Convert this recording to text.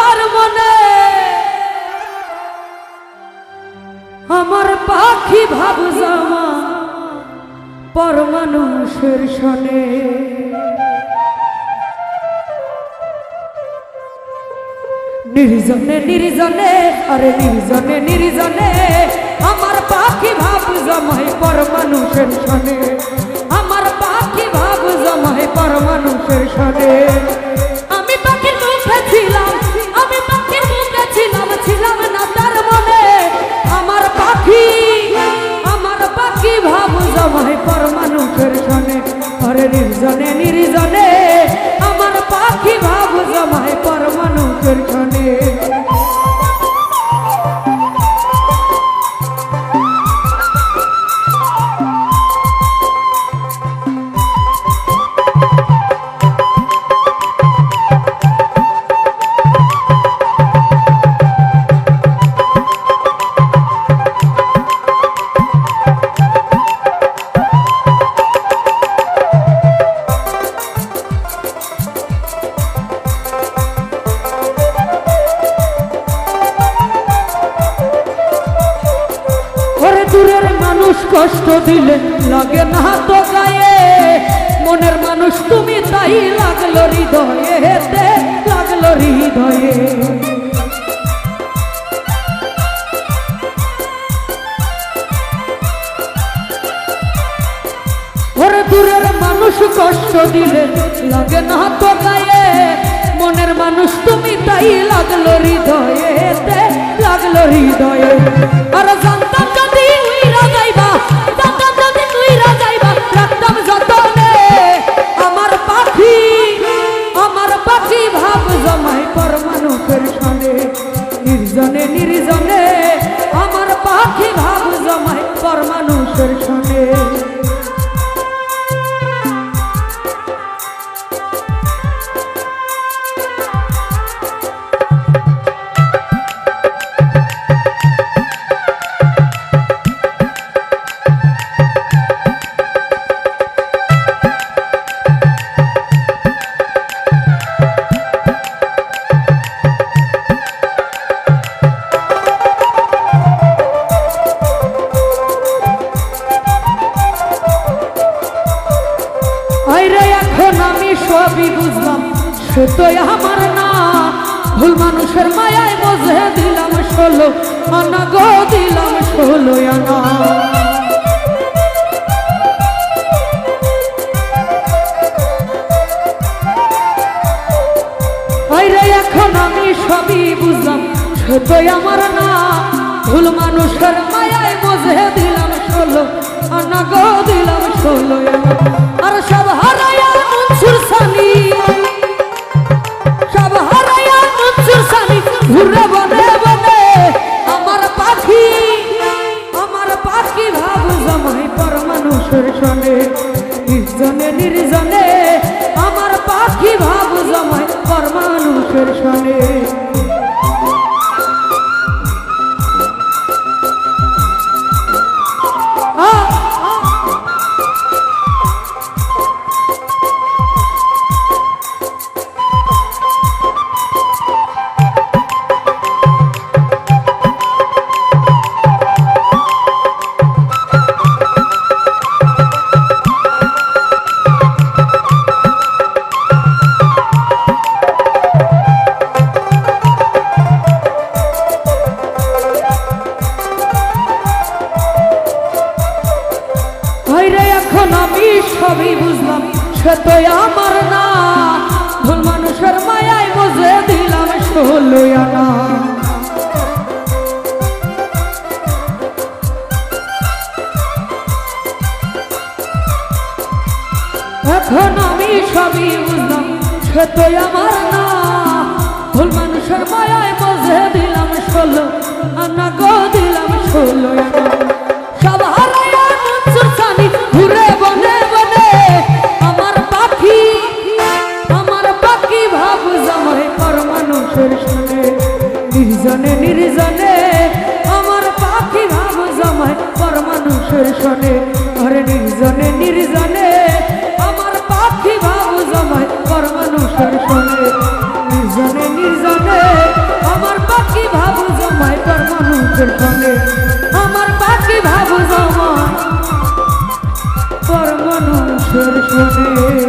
তার মনে আমার পাখি ভাব জামা পর মানুষের শনে নির্জনে নির্জনে আরে নির্জনে নির্জনে আমার পাখি ভাব জমায় পর মানুষের শনে আমার পাখি ভাব জমায় পর মানুষের শনে আমি পাখির মুখে ছিলাম আমি পাখির মুখে ছিলাম ছিলাম না তার মনে আমার পাখি ভাব জমায় পর মানুষের শনে আরে নির্জনে নির্জনে আমার পাখি ভাব জমায় পর মানুষের শনে দূরের মানুষ কষ্ট দিলে লাগে না তো গায়ে মনের মানুষ তুমি তাই লাগলো হৃদয়ে লাগলো হৃদয়ে ওরে দূরের মানুষ কষ্ট দিলে লাগে না তো গায়ে মনের মানুষ তুমি তাই লাগলো হৃদয়ে লাগলো হৃদয়ে আর জানতাম যদি উইরা যাইবা জানতাম যদি উইরা যাইবা রাখতাম যতনে আমার পাখি ভাব জমায় পর মানুষের শনে নির্জনে নির্জনে আমার পাখি ভাব জমায় পর মানুষের শনে এখন আমি সবই বুঝলাম সে তো আমার না ভুল মানুষের মায়ায় বুঝে দিলাম 16 আনা গো দিলাম 16 আনা এখন আমি সবই বুঝলাম সে তো আমার না ভুল মানুষের মায়ায় বুঝে দিলাম 16 আনা গো দিলাম 16 আনা আর সব হারায়া মনসুর সানি সব হারায়া মনসুর সানি ঘুরে বনে বনে আমার পাখি ভাব জমায় পর মানুষের শনে নির্জনে নির্জনে আমার পাখি ভাব জমায় পর মানুষের শনে এখন আমি সবই বুঝলাম সে তো আমার না ভুল মানুষের মায়ায় বুঝে দিলাম 16 আনা এখন আমি সবই বুঝলাম সে তো আমার না ভুল মানুষের মায়ায় বুঝে দিলাম 16 আনা গো দিলাম 16 আনা সব হারায়া মনসুর সানি ঘুরে বনে বনে আমার পাখি ভাব জমায় পর মানুষের শনে নির্জনে নির্জনে আমার পাখি ভাব জমায় পর মানুষের শনে আরে নির্জনে নির্জনে আমার পাখি ভাব জমায় পর মানুষের শনে নির্জনে নির্জনে মানুষের সনে আমার পাখি ভাব জমায় পর মানুষের সনে